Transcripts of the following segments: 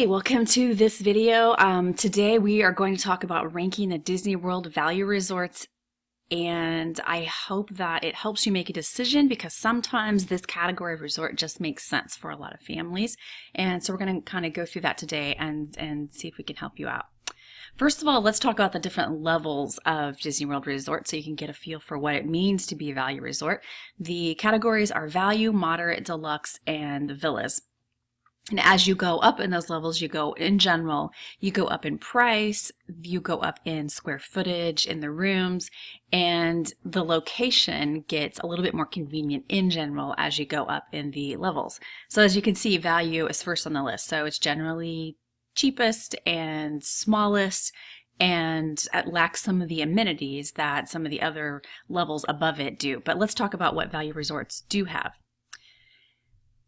Hey, welcome to this video. Today we are going to talk about ranking the Disney World value resorts, and I hope that it helps you make a decision because sometimes this category of resort just makes sense for a lot of families. And so we're going to kind of go through that today and see if we can help you out. First of all, let's talk about the different levels of Disney World Resort so you can get a feel for what it means to be a value resort. The categories are value, moderate, deluxe, and villas. And as you go up in those levels, you go in general, you go up in price, you go up in square footage in the rooms, and the location gets a little bit more convenient in general as you go up in the levels. So as you can see, value is first on the list. So it's generally cheapest and smallest, and it lacks some of the amenities that some of the other levels above it do. But let's talk about what value resorts do have.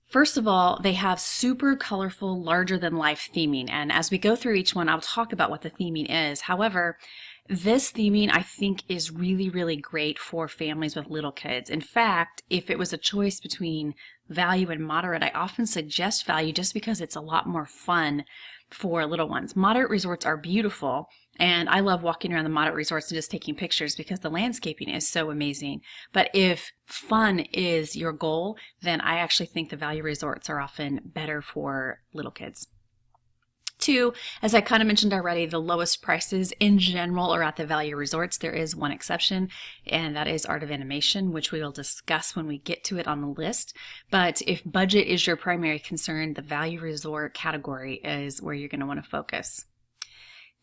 First of all, they have super colorful, larger than life theming. And as we go through each one, I'll talk about what the theming is. However, this theming I think is really, really great for families with little kids. In fact, if it was a choice between value and moderate, I often suggest value just because it's a lot more fun for little ones. Moderate resorts are beautiful, and I love walking around the moderate resorts and just taking pictures because the landscaping is so amazing. But if fun is your goal, then I actually think the value resorts are often better for little kids. Two, as I kind of mentioned already, the lowest prices in general are at the value resorts. There is one exception, and that is Art of Animation, which we will discuss when we get to it on the list. But if budget is your primary concern, the value resort category is where you're going to want to focus.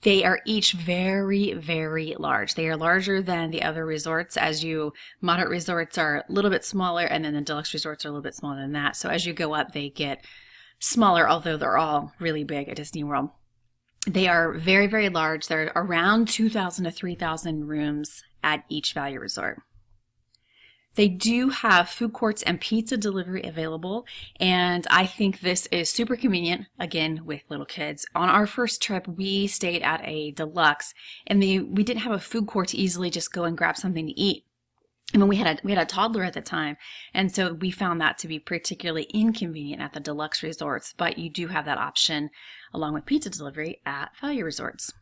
They are each very, very large. They are larger than the other resorts. Moderate resorts are a little bit smaller, and then the deluxe resorts are a little bit smaller than that. So as you go up, they get smaller, although they're all really big at Disney World. They are very, very large. They're around 2,000 to 3,000 rooms at each value resort. They do have food courts and pizza delivery available, and I think this is super convenient, again, with little kids. On our first trip, we stayed at a deluxe, and we didn't have a food court to easily just go and grab something to eat. I mean, we had a toddler at the time, and so we found that to be particularly inconvenient at the deluxe resorts, but you do have that option along with pizza delivery at value resorts.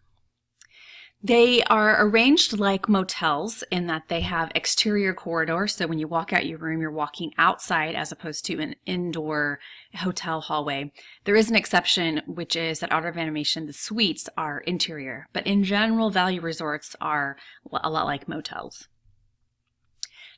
They are arranged like motels in that they have exterior corridors, so when you walk out your room, you're walking outside as opposed to an indoor hotel hallway. There is an exception, which is that Art of Animation, the suites are interior, but in general, value resorts are a lot like motels.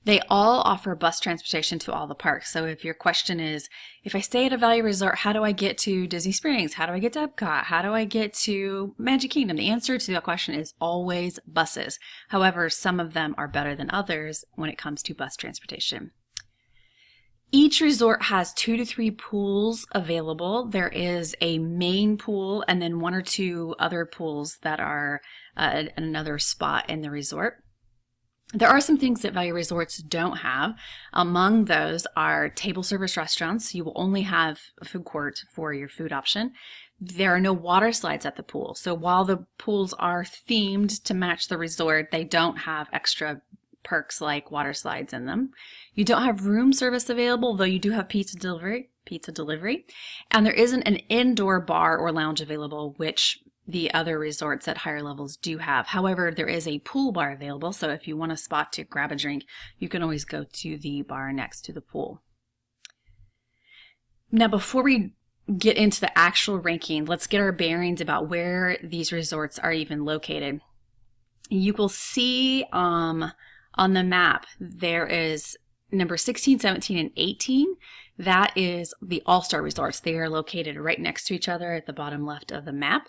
They all offer bus transportation to all the parks. So if your question is, if I stay at a value resort, how do I get to Disney Springs? How do I get to Epcot? How do I get to Magic Kingdom? The answer to that question is always buses. However, some of them are better than others when it comes to bus transportation. Each resort has 2 to 3 pools available. There is a main pool and then 1 or 2 other pools that are at another spot in the resort. There are some things that value resorts don't have. Among those are table service restaurants. You will only have a food court for your food option. There are no water slides at the pool. So while the pools are themed to match the resort, they don't have extra perks like water slides in them. You don't have room service available, though you do have pizza delivery. And there isn't an indoor bar or lounge available, which the other resorts at higher levels do have. However, there is a pool bar available, so if you want a spot to grab a drink, you can always go to the bar next to the pool. Now, before we get into the actual ranking, let's get our bearings about where these resorts are even located. You will see on the map, there is number 16, 17, and 18. That is the All-Star Resorts. They are located right next to each other at the bottom left of the map.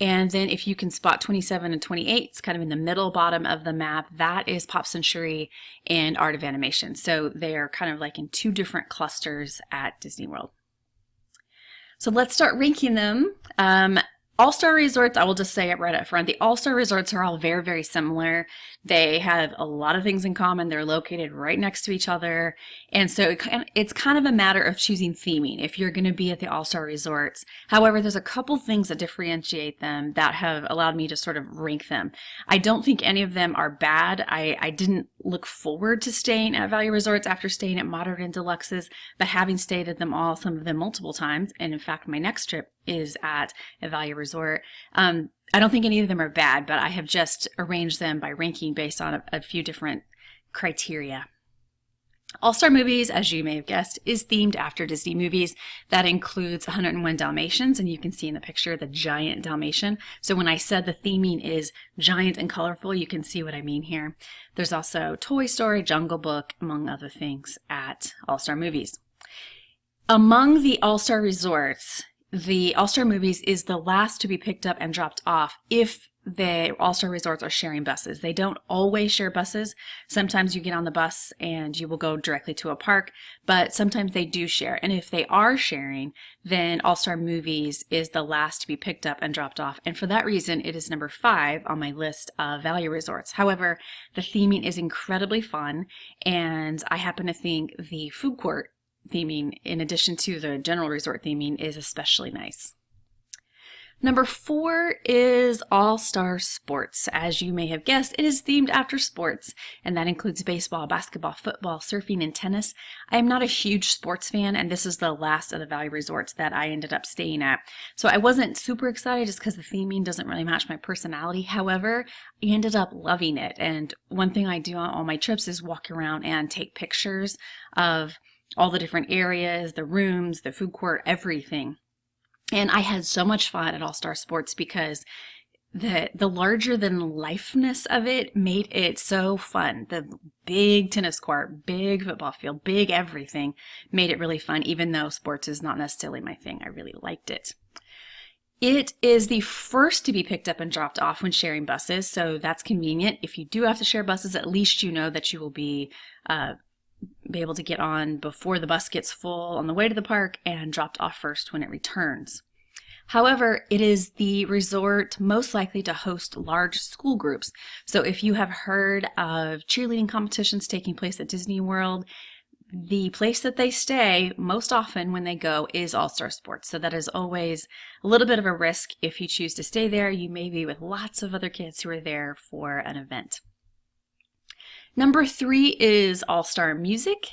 And then if you can spot 27 and 28, it's kind of in the middle bottom of the map. That is Pop Century and Art of Animation. So they are kind of like in 2 different clusters at Disney World. So let's start ranking them. All-Star Resorts, I will just say it right up front, the All-Star Resorts are all very, very similar. They have a lot of things in common. They're located right next to each other. And so it's kind of a matter of choosing theming if you're going to be at the All-Star Resorts. However, there's a couple things that differentiate them that have allowed me to sort of rank them. I don't think any of them are bad. I didn't look forward to staying at value resorts after staying at moderate and deluxes, but having stayed at them all, some of them multiple times, and in fact, my next trip, is at a value resort. I don't think any of them are bad, but I have just arranged them by ranking based on a few different criteria. All-Star Movies, as you may have guessed, is themed after Disney movies. That includes 101 Dalmatians, and you can see in the picture the giant Dalmatian. So when I said the theming is giant and colorful, you can see what I mean here. There's also Toy Story, Jungle Book, among other things at All-Star Movies. Among the All-Star resorts, the All-Star Movies is the last to be picked up and dropped off if the All-Star resorts are sharing buses. They don't always share buses. Sometimes you get on the bus and you will go directly to a park, but sometimes they do share. And if they are sharing, then All-Star Movies is the last to be picked up and dropped off. And for that reason, it is number 5 on my list of value resorts. However, the theming is incredibly fun, and I happen to think the food court theming, in addition to the general resort theming, is especially nice. Number 4 is All-Star Sports. As you may have guessed, it is themed after sports, and that includes baseball, basketball, football, surfing, and tennis. I am not a huge sports fan, and this is the last of the value resorts that I ended up staying at. So I wasn't super excited just because the theming doesn't really match my personality. However, I ended up loving it, and one thing I do on all my trips is walk around and take pictures of all the different areas, the rooms, the food court, everything. And I had so much fun at All-Star Sports because the larger than lifeness of it made it so fun. The big tennis court, big football field, big everything made it really fun, even though sports is not necessarily my thing. I really liked it. It is the first to be picked up and dropped off when sharing buses, so that's convenient. If you do have to share buses, at least you know that you will be able to get on before the bus gets full on the way to the park and dropped off first when it returns. However, it is the resort most likely to host large school groups. So if you have heard of cheerleading competitions taking place at Disney World, the place that they stay most often when they go is All-Star Sports. So that is always a little bit of a risk. If you choose to stay there, you may be with lots of other kids who are there for an event. Number 3 is All-Star Music.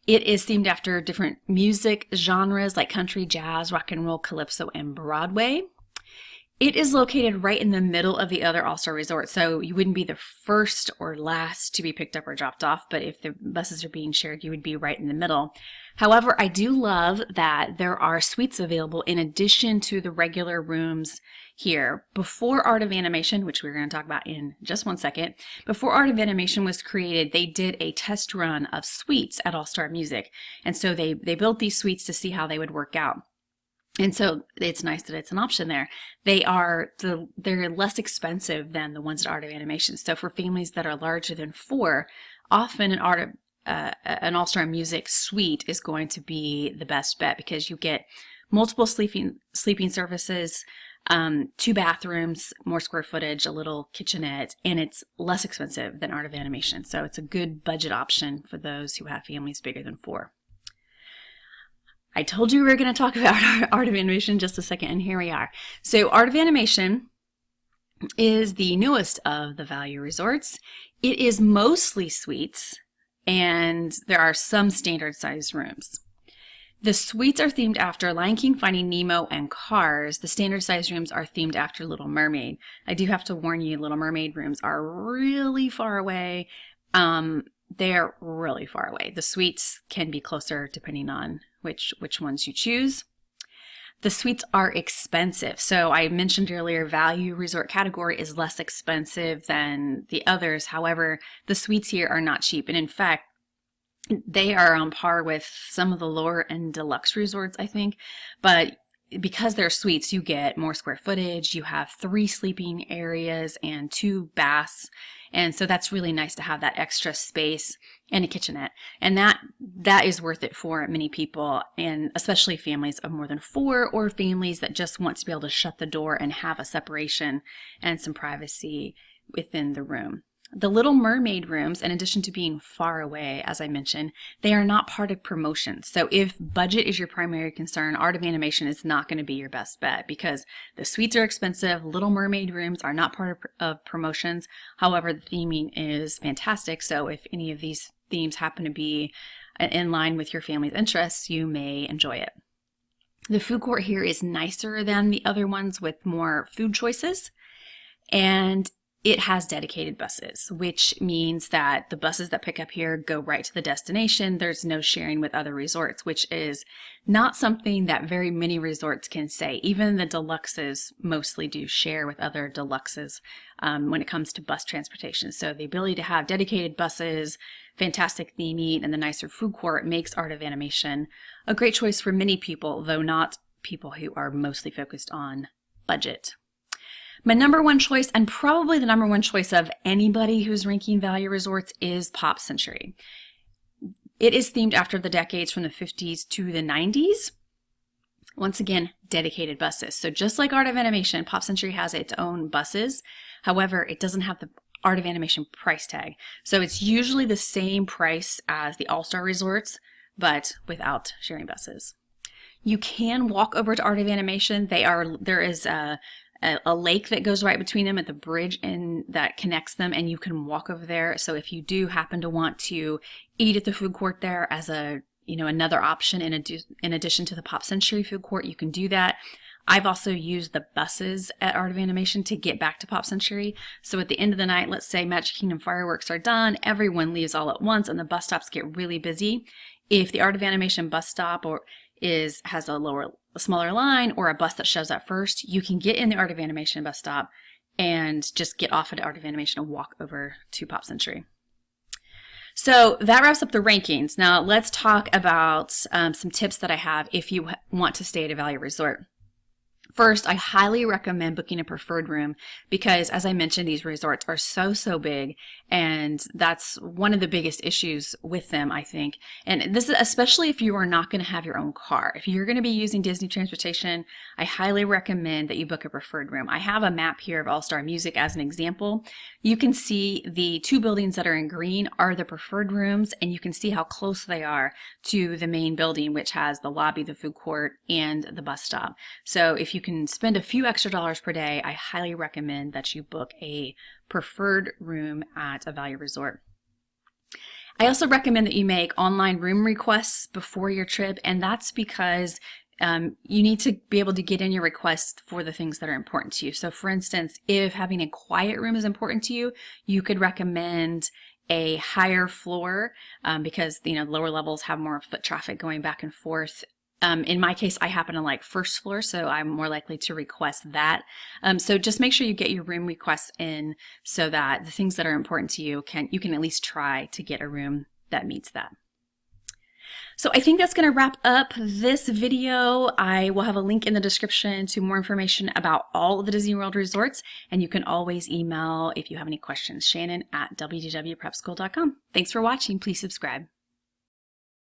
It is themed after different music genres like country, jazz, rock and roll, calypso, and Broadway. It is located right in the middle of the other All-Star resorts, so you wouldn't be the first or last to be picked up or dropped off, but if the buses are being shared, you would be right in the middle. However, I do love that there are suites available in addition to the regular rooms here. Before Art of Animation, which we're going to talk about in just one second, before Art of Animation was created, they did a test run of suites at All-Star Music, and so they built these suites to see how they would work out. And so it's nice that it's an option there. They're less expensive than the ones at Art of Animation. So for families that are larger than 4, often an All-Star Music suite is going to be the best bet because you get multiple sleeping services, 2 bathrooms, more square footage, a little kitchenette, and it's less expensive than Art of Animation. So it's a good budget option for those who have families bigger than 4. I told you we were going to talk about Art of Animation in just a second, and here we are. So Art of Animation is the newest of the value resorts. It is mostly suites, and there are some standard sized rooms. The suites are themed after Lion King, Finding Nemo, and Cars. The standard sized rooms are themed after Little Mermaid. I do have to warn you, Little Mermaid rooms are really far away. They're really far away. The suites can be closer depending on which ones you choose. The suites are expensive. So I mentioned earlier, value resort category is less expensive than the others. However, the suites here are not cheap. And in fact, they are on par with some of the lower end deluxe resorts, I think. But because they're suites, you get more square footage. You have 3 sleeping areas and 2 baths. And so that's really nice to have that extra space and a kitchenette. And that is worth it for many people, and especially families of more than 4 or families that just want to be able to shut the door and have a separation and some privacy within the room. The Little Mermaid rooms, in addition to being far away, as I mentioned, they are not part of promotions. So if budget is your primary concern, Art of Animation is not going to be your best bet because the suites are expensive. Little Mermaid rooms are not part of promotions. However, the theming is fantastic. So if any of these themes happen to be in line with your family's interests, you may enjoy it. The food court here is nicer than the other ones with more food choices, and it has dedicated buses, which means that the buses that pick up here go right to the destination. There's no sharing with other resorts, which is not something that very many resorts can say. Even the deluxes mostly do share with other deluxes when it comes to bus transportation. So the ability to have dedicated buses, fantastic theming, and the nicer food court makes Art of Animation a great choice for many people, though not people who are mostly focused on budget. My number one choice, and probably the number one choice of anybody who's ranking value resorts, is Pop Century. It is themed after the decades from the 50s to the 90s. Once again, dedicated buses. So just like Art of Animation, Pop Century has its own buses. However, it doesn't have the Art of Animation price tag. So it's usually the same price as the All-Star resorts, but without sharing buses. You can walk over to Art of Animation. There is a lake that goes right between them at the bridge and that connects them, and you can walk over there. So if you do happen to want to eat at the food court there as another option in addition to the Pop Century food court, you can do that. I've also used the buses at Art of Animation to get back to Pop Century. So at the end of the night, let's say Magic Kingdom fireworks are done, everyone leaves all at once and the bus stops get really busy. If the Art of Animation bus stop has a smaller line, or a bus that shows up first, you can get in the Art of Animation bus stop and just get off at Art of Animation and walk over to Pop Century. So that wraps up the rankings. Now let's talk about some tips that I have if you want to stay at a value resort. First, I highly recommend booking a preferred room because, as I mentioned, these resorts are so big, and that's one of the biggest issues with them, I think. And this is especially if you are not going to have your own car. If you're going to be using Disney transportation, I highly recommend that you book a preferred room. I have a map here of All-Star Music as an example. You can see the two buildings that are in green are the preferred rooms, and you can see how close they are to the main building, which has the lobby, the food court, and the bus stop. So if you can spend a few extra dollars per day, I highly recommend that you book a preferred room at a value resort. I also recommend that you make online room requests before your trip, and that's because you need to be able to get in your requests for the things that are important to you. So for instance, if having a quiet room is important to you, you could recommend a higher floor because lower levels have more foot traffic going back and forth. In my case, I happen to like first floor, so I'm more likely to request that. So just make sure you get your room requests in so that the things that are important to you you can at least try to get a room that meets that. So I think that's going to wrap up this video. I will have a link in the description to more information about all of the Disney World resorts, and you can always email if you have any questions, Shannon@wdwprepschool.com. Thanks for watching. Please subscribe.